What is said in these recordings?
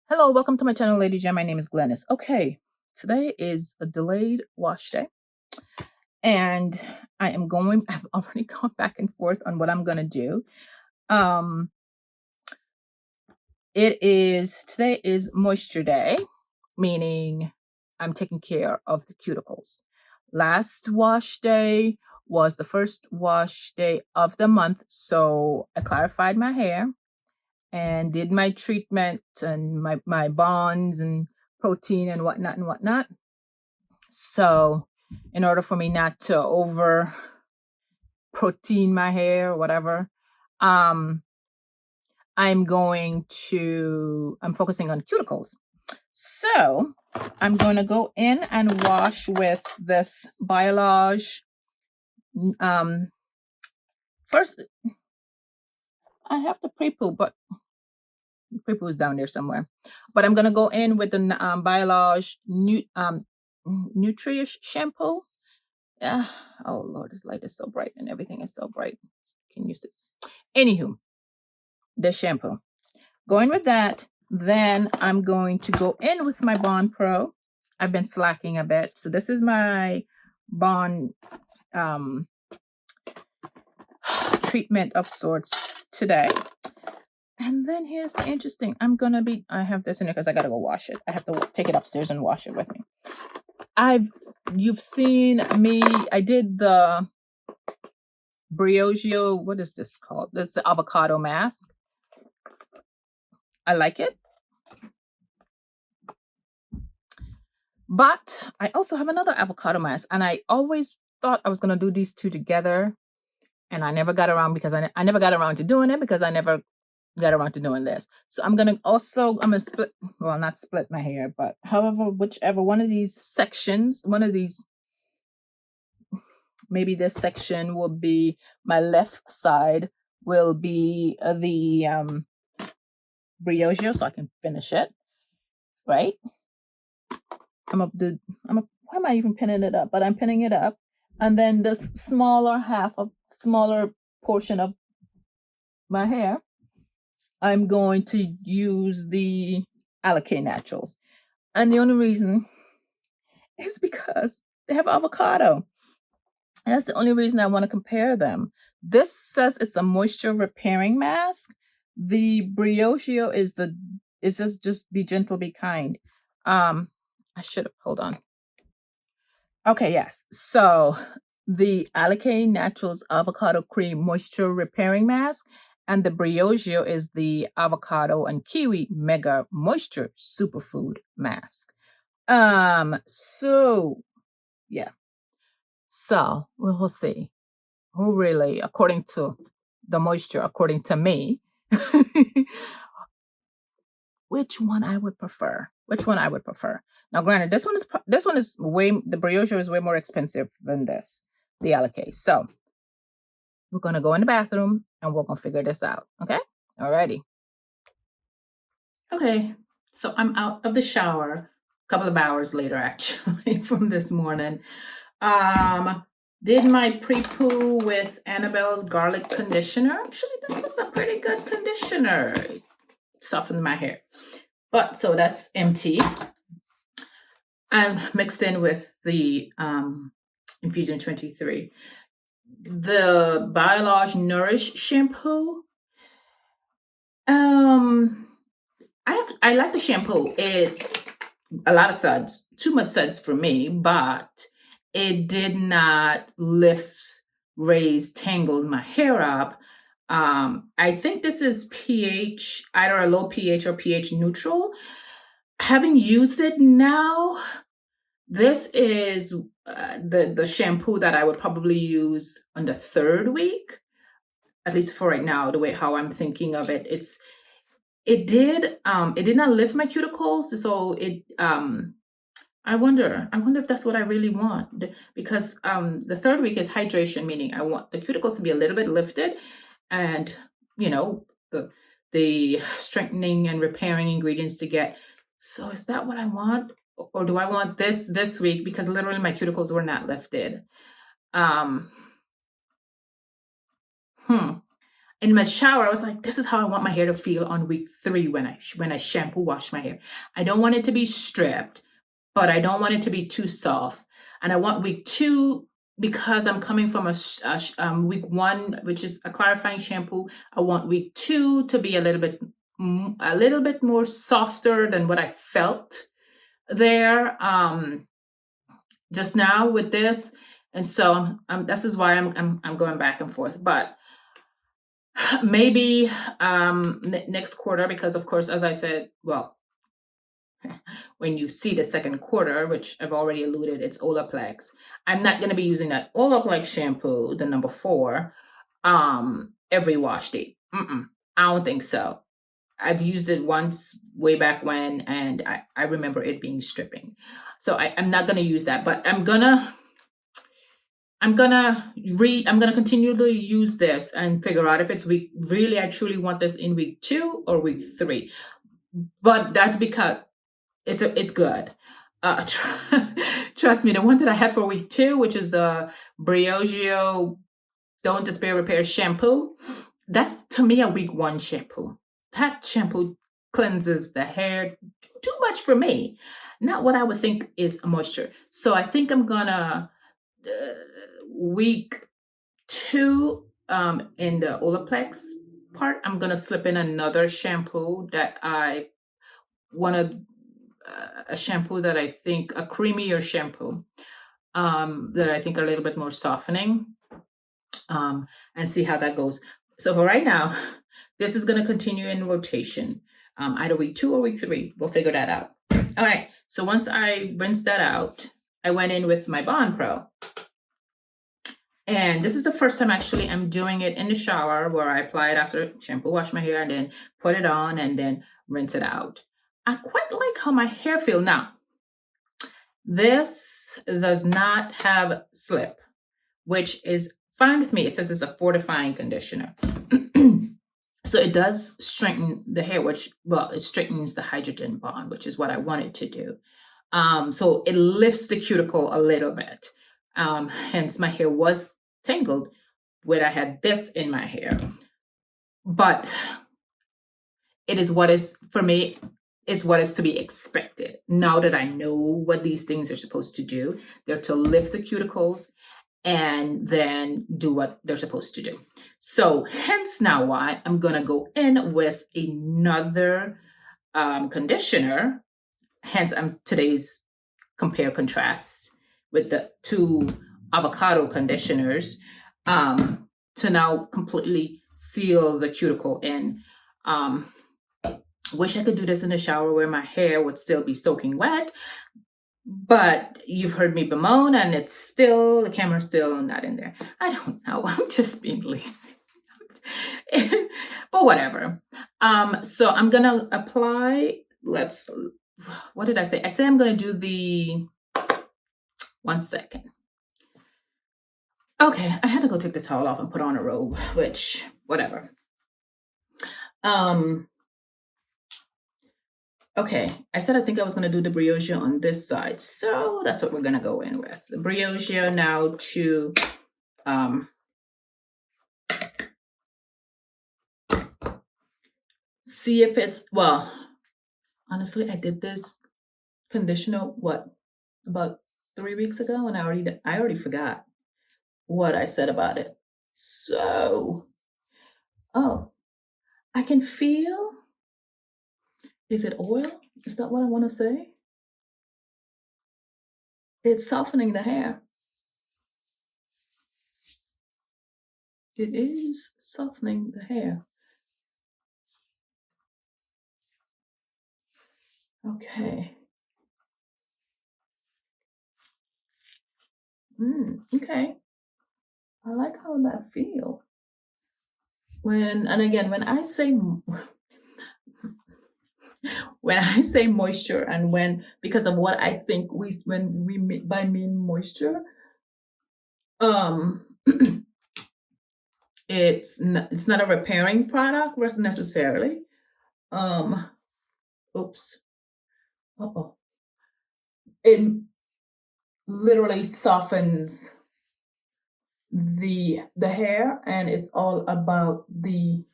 Hello, welcome to my channel, Lady Jam. My name is Glennis. Okay, today is a delayed wash day, and I've already gone back and forth on what I'm gonna do. Um, today is moisture day, meaning I'm taking care of the cuticles. Last wash day was the first wash day of the month, so I clarified my hair and did my treatment and my bonds and protein and whatnot. So, in order for me not to over protein my hair or whatever, um, I'm focusing on cuticles. So, I'm going to go in and wash with this Biolage. First, I have the pre-poo, but pre-poo is down there somewhere. But I'm going to go in with the Biolage Nutrish shampoo. Yeah. Oh Lord, this light is so bright and everything is so bright. Can you see? Anywho, the shampoo. Going with that, then I'm going to go in with my Bond Pro. I've been slacking a bit. So this is my Bond treatment of sorts today. And then here's the interesting. I have this in there because I gotta go wash it. I have to take it upstairs and wash it with me. You've seen me, I did the Briogeo, what is this called? This is the avocado mask. I like it. But I also have another avocado mask, and I always thought I was going to do these two together, and I never got around because I never got around to doing it because I never got around to doing this. So I'm going to split, well, not split my hair, but however, whichever one of these sections, maybe this section will be, my left side will be the Briogeo, so I can finish it, right? why am I even pinning it up? But I'm pinning it up. And then this smaller portion of my hair, I'm going to use the Alikay Naturals. And the only reason is because they have avocado. That's the only reason I want to compare them. This says it's a moisture repairing mask. The Briogeo is just be gentle, be kind. I should have, hold on. Okay, yes. So the Alikay Naturals Avocado Cream Moisture Repairing Mask and the Briogeo is the Avocado and Kiwi Mega Moisture Superfood Mask. So yeah. So we'll see who really, according to the moisture, according to me, which one I would prefer. Now, granted, the Briogeo is way more expensive than this, the Alikay. So we're gonna go in the bathroom and we're gonna figure this out. Okay, alrighty. Okay, so I'm out of the shower a couple of hours later, actually, from this morning. Did my pre-poo with Annabelle's garlic conditioner. Actually, this was a pretty good conditioner. It softened my hair. But so that's empty. I'm mixed in with the Infusion 23. The Biolage Nourish shampoo. I like the shampoo. A lot of suds, too much suds for me, but it did not lift, raise, tangle my hair up. I think this is pH, either a low pH or pH neutral. Having used it now, this is the shampoo that I would probably use on the third week, at least for right now, how I'm thinking of it. It did not lift my cuticles, so I wonder if that's what I really want, because the third week is hydration, meaning I want the cuticles to be a little bit lifted, and the strengthening and repairing ingredients to get. So is that what I want, or do I want this week, because literally my cuticles were not lifted? in my shower, I was like, this is how I want my hair to feel on week 3 when I shampoo wash my hair. I don't want it to be stripped, but I don't want it to be too soft. And I want week 2, because I'm coming from week 1, which is a clarifying shampoo. I want week 2 to be a little bit more softer than what I felt there just now with this. And so this is why I'm going back and forth. But maybe next quarter, because of course, as I said, well, when you see the second quarter, which I've already alluded, it's Olaplex. I'm not going to be using that Olaplex shampoo, the number 4, every wash day. I don't think so. I've used it once way back when, and I remember it being stripping. So I'm not going to use that, but I'm gonna continue to use this and figure out if it's I truly want this in week 2 or week 3. But that's because it's good. Trust me, the one that I had for week 2, which is the Briogeo Don't Despair Repair shampoo, that's to me a week 1 shampoo. That shampoo cleanses the hair too much for me. Not what I would think is moisture. So I think I'm gonna week 2 in the Olaplex part, I'm gonna slip in another shampoo that I wanted, a shampoo that I think, a creamier shampoo that I think are a little bit more softening, and see how that goes. So for right now, this is going to continue in rotation, either week 2 or week 3. We'll figure that out. All right. So once I rinsed that out, I went in with my Bond Pro. And this is the first time actually I'm doing it in the shower, where I apply it after shampoo, wash my hair, and then put it on and then rinse it out. I quite like how my hair feels now. This does not have slip, which is fine with me. It says it's a fortifying conditioner. So it does strengthen the hair, it straightens the hydrogen bond, which is what I wanted to do. So it lifts the cuticle a little bit. Hence my hair was tangled when I had this in my hair. But it is what is, for me, is what is to be expected. Now that I know what these things are supposed to do, they're to lift the cuticles and then do what they're supposed to do. So hence now why I'm going to go in with another conditioner. Hence today's compare contrast with the 2 Avocado conditioners to now completely seal the cuticle in. Wish I could do this in the shower where my hair would still be soaking wet, but you've heard me bemoan, and the camera's still not in there. I don't know. I'm just being lazy. But whatever. So I'm gonna apply. What did I say? I said I'm gonna do 1 second. Okay, I had to go take the towel off and put on a robe, which whatever. Okay, I said I think I was going to do the Briogeo on this side, so that's what we're going to go in with. The Briogeo now to see if it's, well, honestly, I did this conditioner, about 3 weeks ago, and I already forgot what I said about it. So, I can feel, is it oil? Is that what I want to say? It's softening the hair. It is softening the hair. Okay. Okay. I like how that feels. When I say moisture, and because of what I think when we mean moisture, it's not a repairing product necessarily. Oops. It literally softens the hair, and it's all about the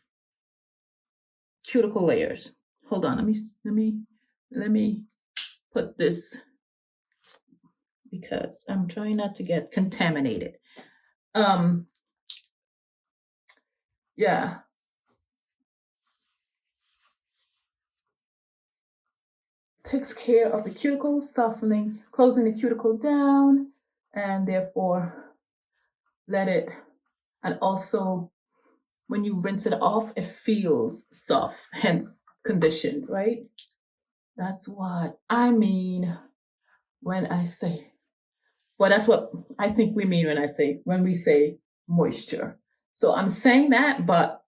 cuticle layers. Hold on, let me put this because I'm trying not to get contaminated. Yeah. Takes care of the cuticle, softening, closing the cuticle down, and therefore let it, and also when you rinse it off, it feels soft, hence conditioned, right? That's what I mean when I say, well, that's what I think we mean when we say moisture. So I'm saying that, but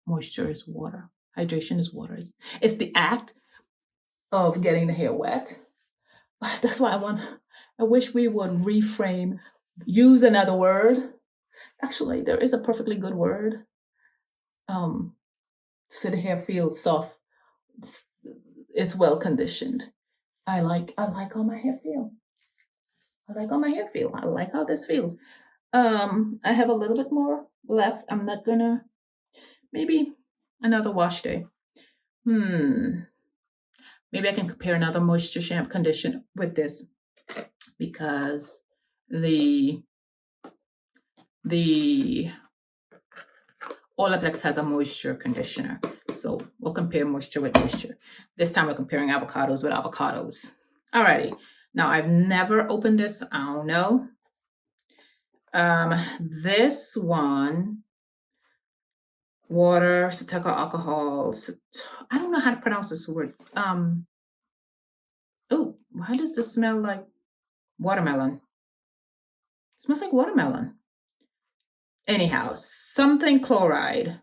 moisture is water. Hydration is water. It's the act of getting the hair wet. That's why I wish we would reframe, use another word. Actually, there is a perfectly good word. So the hair feels soft. It's well conditioned. I like how my hair feel. I like how my hair feel. I like how this feels. I have a little bit more left. I'm not gonna, maybe another wash day. Maybe I can compare another moisture shampoo conditioner with this, because the Olaplex has a moisture conditioner. So we'll compare moisture with moisture. This time we're comparing avocados with avocados. Alrighty. Now I've never opened this. I don't know. This one, water, ceteco alcohol. I don't know how to pronounce this word. Oh, why does this smell like watermelon? It smells like watermelon. Anyhow, something chloride.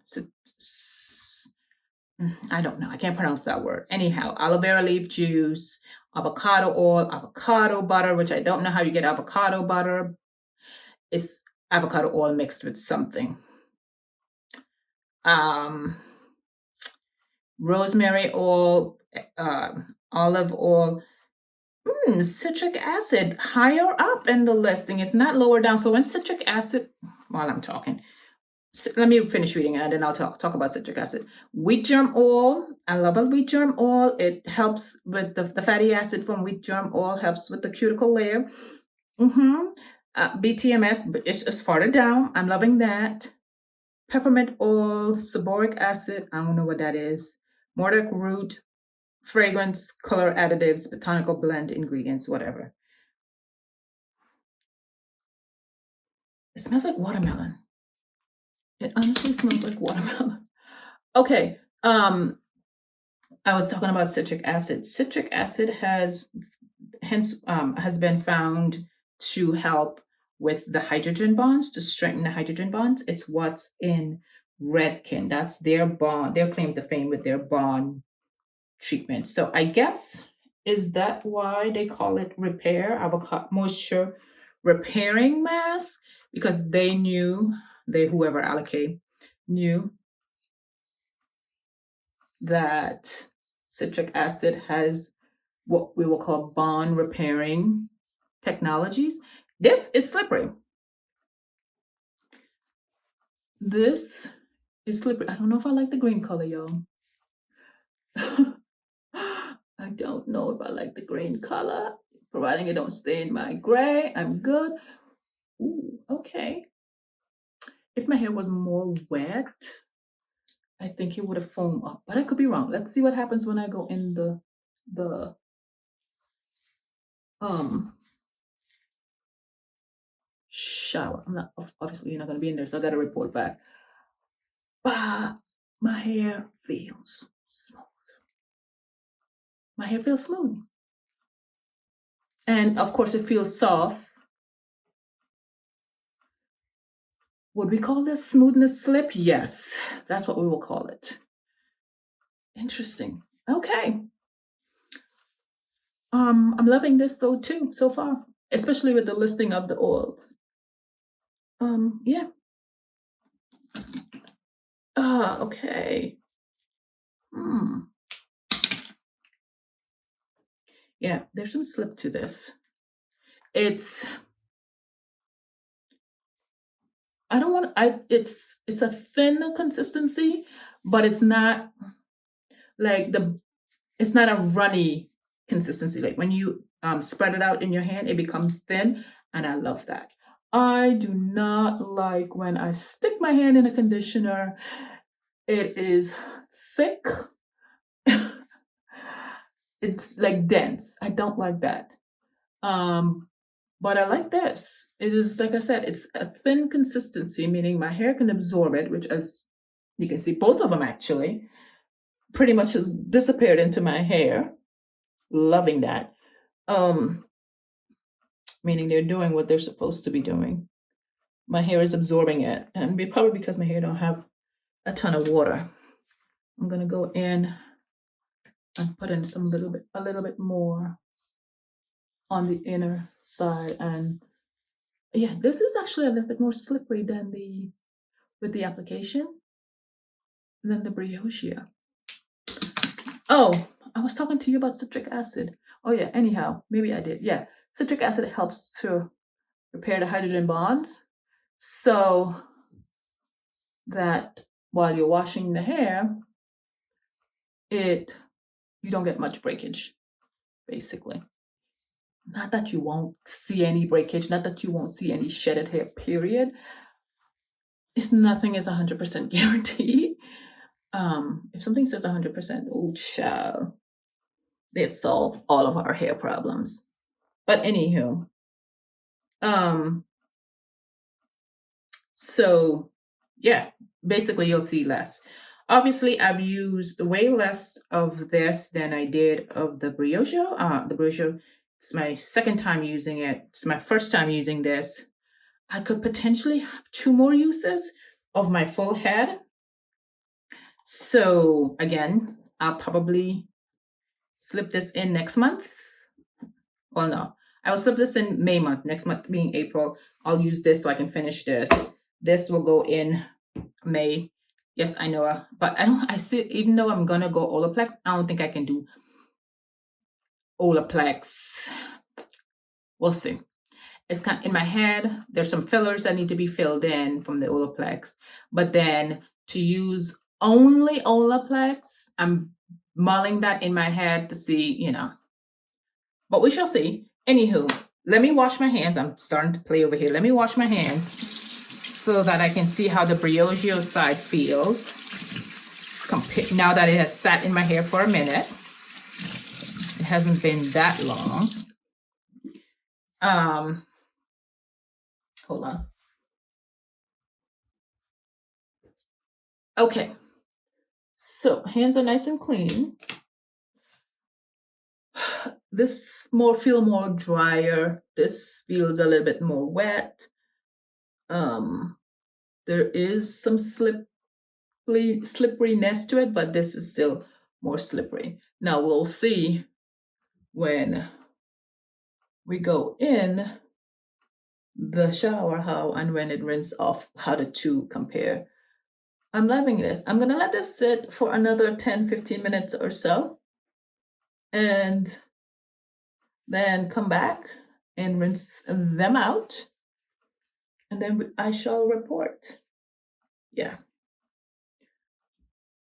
I don't know. I can't pronounce that word. Anyhow, aloe vera leaf juice, avocado oil, avocado butter, which I don't know how you get avocado butter. It's avocado oil mixed with something. Rosemary oil, olive oil, citric acid higher up in the listing. It's not lower down. So when citric acid, while I'm talking, let me finish reading it and then I'll talk about citric acid. Wheat germ oil. I love a wheat germ oil. It helps with the fatty acid from wheat germ oil, helps with the cuticle layer. BTMS, but it's farther down. I'm loving that. Peppermint oil, serboric acid. I don't know what that is. Mordant root, fragrance, color additives, botanical blend ingredients, whatever. It smells like watermelon. It honestly smells like watermelon. Okay. I was talking about citric acid. Citric acid has been found to help with the hydrogen bonds, to strengthen the hydrogen bonds. It's what's in Redken. That's their bond, their claim to fame with their bond treatment. So I guess, is that why they call it repair, avocado moisture repairing mask? Because they knew, whoever Alikay knew that citric acid has what we will call bond repairing technologies. This is slippery. This is slippery. I don't know if I like the green color, y'all. I don't know if I like the green color. Providing it don't stain my gray, I'm good. Ooh, okay. If my hair was more wet, I think it would have foamed up, but I could be wrong. Let's see what happens when I go in the shower. I'm not, obviously you're not gonna be in there, so I gotta report back. But my hair feels smooth. My hair feels smooth. And of course it feels soft. Would we call this smoothness slip? Yes, that's what we will call it. Interesting. Okay. I'm loving this though too so far, especially with the listing of the oils. Yeah. Okay. Yeah, there's some slip to this. It's I don't want it's a thin consistency, but it's not like it's not a runny consistency. Like when you spread it out in your hand, it becomes thin, and I love that. I do not like when I stick my hand in a conditioner. It is thick. It's like dense. I don't like that. But I like this. It is, like I said, it's a thin consistency, meaning my hair can absorb it, which, as you can see, both of them actually pretty much has disappeared into my hair. Loving that. Meaning they're doing what they're supposed to be doing. My hair is absorbing it, and probably because my hair don't have a ton of water. I'm gonna go in and put in a little bit more on the inner side, and yeah, this is actually a little bit more slippery than with the application than the Briogeo. Oh, I was talking to you about citric acid. Oh yeah, anyhow, maybe I did. Yeah, citric acid helps to repair the hydrogen bonds so that while you're washing the hair, you don't get much breakage, basically. Not that you won't see any breakage, not that you won't see any shedded hair, period. Nothing is 100% guaranteed. If something says 100%, oh child, they've solved all of our hair problems. But anywho, so yeah, basically you'll see less. Obviously, I've used way less of this than I did of the Briogeo. The Briogeo, it's my second time using it. It's my first time using this. I could potentially have 2 more uses of my full head. So again, I'll probably slip this in next month. Well, no, I will slip this in May month, next month being April. I'll use this so I can finish this. This will go in May. Yes, I know, but I see, even though I'm gonna go Olaplex, I don't think I can do Olaplex. We'll see. It's kind of in my head. There's some fillers that need to be filled in from the Olaplex, but then to use only Olaplex, I'm mulling that in my head to see, but we shall see. Anywho, let me wash my hands. I'm starting to play over here. Let me wash my hands so that I can see how the Briogeo side feels now that it has sat in my hair for a minute. It hasn't been that long. Hold on. Okay. So hands are nice and clean. This feel more drier. This feels a little bit more wet. There is some slipperiness to it, but this is still more slippery. Now we'll see when we go in the shower and when it rinses off, how the two compare. I'm loving this. I'm gonna let this sit for another 10-15 minutes or so, and then come back and rinse them out, and then I shall report. Yeah.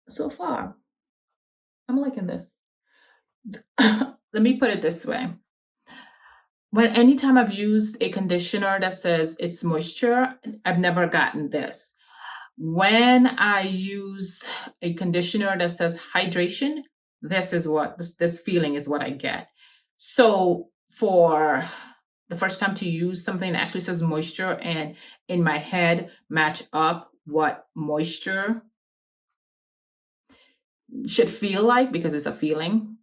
So far, I'm liking this. Let me put it this way. Anytime I've used a conditioner that says it's moisture, I've never gotten this. When I use a conditioner that says hydration, this feeling is what I get. So for the first time to use something that actually says moisture and in my head match up what moisture should feel like, because it's a feeling,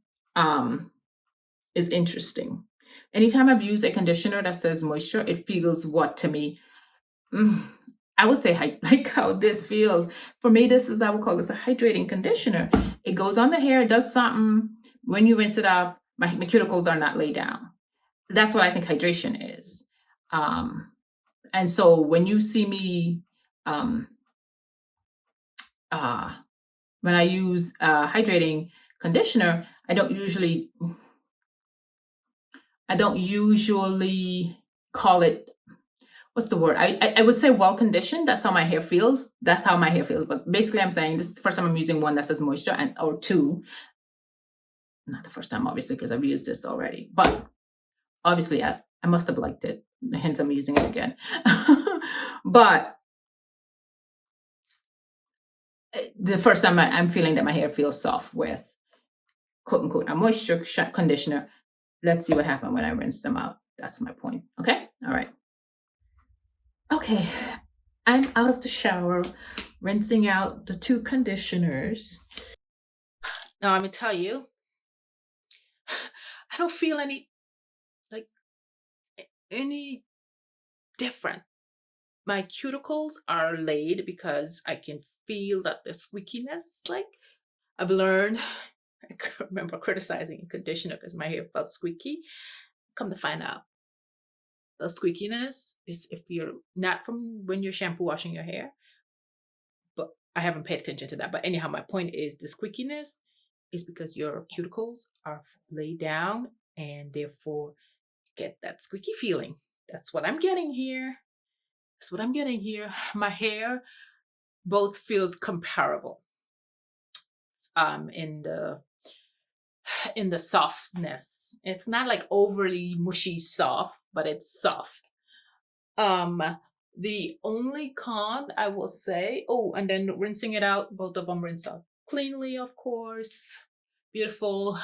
is interesting. Anytime I've used a conditioner that says moisture, it feels what to me? I would say like how this feels. For me, I would call this a hydrating conditioner. It goes on the hair, it does something. When you rinse it off, my cuticles are not laid down. That's what I think hydration is. And so when you see me, when I use hydrating conditioner, I don't usually call it, what's the word? I would say well conditioned. That's how my hair feels. That's how my hair feels. But basically, I'm saying this is the first time I'm using one that says moisture and or two. Not the first time, obviously, because I've used this already. But obviously, I must have liked it. Hence, I'm using it again. But the first time I'm feeling that my hair feels soft with quote unquote a moisture conditioner. Let's see what happens when I rinse them out. That's my point. Okay. All right. Okay. I'm out of the shower, rinsing out the two conditioners. Now, I'm going to tell you, I don't feel like, any different. My cuticles are laid because I can feel that the squeakiness, like I've learned, I remember criticizing a conditioner because my hair felt squeaky. Come to find out, the squeakiness is if you're not from when you're shampoo washing your hair, but I haven't paid attention to that. But anyhow, my point is the squeakiness is because your cuticles are laid down and therefore get that squeaky feeling. That's what I'm getting here. That's what I'm getting here. My hair both feels comparable in the softness. It's not like overly mushy soft, but it's soft. The only con I will say, oh, and then rinsing it out, both of them rinse out cleanly, of course. Beautiful.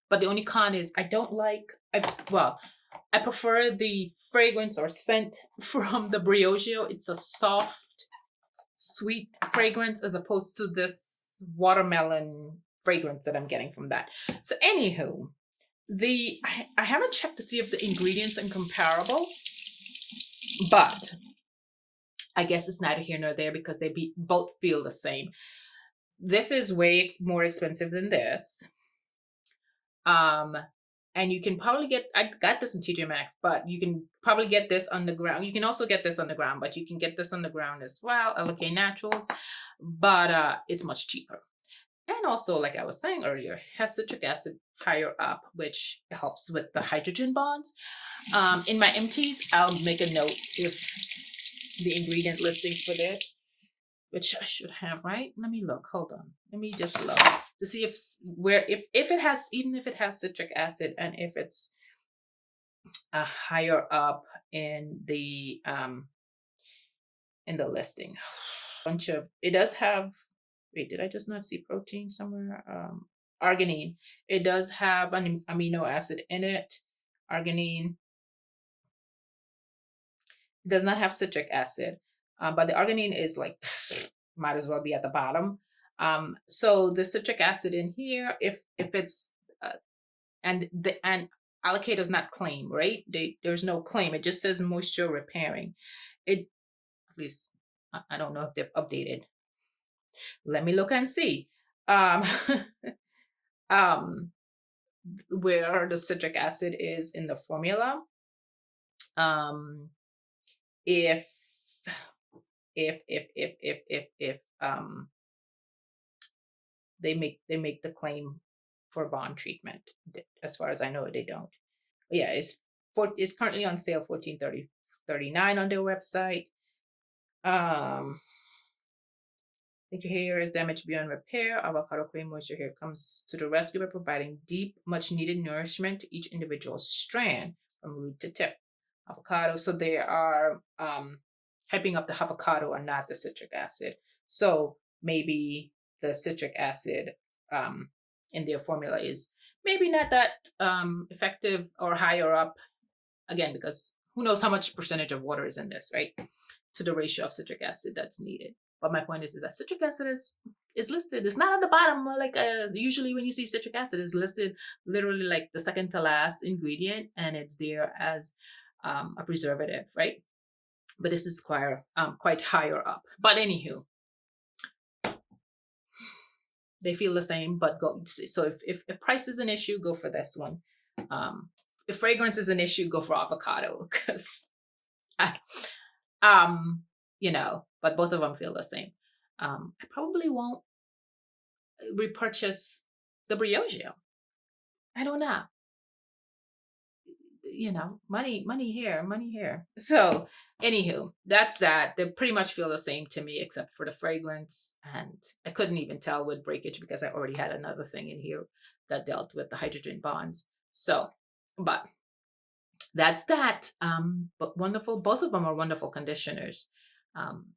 But the only con is I don't like I prefer the fragrance or scent from the Briogeo. It's a soft, sweet fragrance as opposed to this watermelon fragrance that I'm getting from that. So anywho, I haven't checked to see if the ingredients are comparable, but I guess it's neither here nor there because they both feel the same. This is way more expensive than this. And you can probably I got this from TJ Maxx, but you can probably get this on the ground. You can also get this on the ground, but you can get this on the ground as well, Alikay Naturals, but it's much cheaper. And also, like I was saying earlier, has citric acid higher up, which helps with the hydrogen bonds. In my empties, I'll make a note if the ingredient listing for this, which I should have, right? Let me look. Hold on. Let me just look to see if it has, even if it has citric acid and if it's higher up in the listing. Bunch of it does have. Wait, did I just not see protein somewhere? Arginine. It does have an amino acid in it. Arginine. It does not have citric acid, but the arginine is like might as well be at the bottom. So the citric acid in here, if it's and Alikay does not claim, right? There's no claim. It just says moisture repairing. It at least I don't know if they've updated. Let me look and see. Where the citric acid is in the formula. If they make the claim for bond treatment. As far as I know, they don't. But yeah, it's currently on sale $14.39 on their website. Think your hair is damaged beyond repair. Avocado cream moisture hair comes to the rescue by providing deep, much needed nourishment to each individual strand from root to tip. Avocado, so they are hyping up the avocado and not the citric acid. So maybe the citric acid in their formula is maybe not that effective or higher up, again, because who knows how much percentage of water is in this, right? To the ratio of citric acid that's needed. But my point is that citric acid is listed. It's not on the bottom like usually when you see citric acid, it's listed literally like the second to last ingredient, and it's there as a preservative, right? But this is quite higher up. But anywho, they feel the same, but go. So if price is an issue, go for this one. If fragrance is an issue, go for avocado because but both of them feel the same. I probably won't repurchase the Briogeo. I don't know. money here, money here. So, anywho, that's that. They pretty much feel the same to me, except for the fragrance. And I couldn't even tell with breakage because I already had another thing in here that dealt with the hydrogen bonds. So, but that's that. But wonderful. Both of them are wonderful conditioners.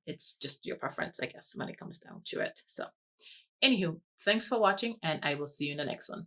It's just your preference, I guess, when it comes down to it. So, anywho, thanks for watching, and I will see you in the next one.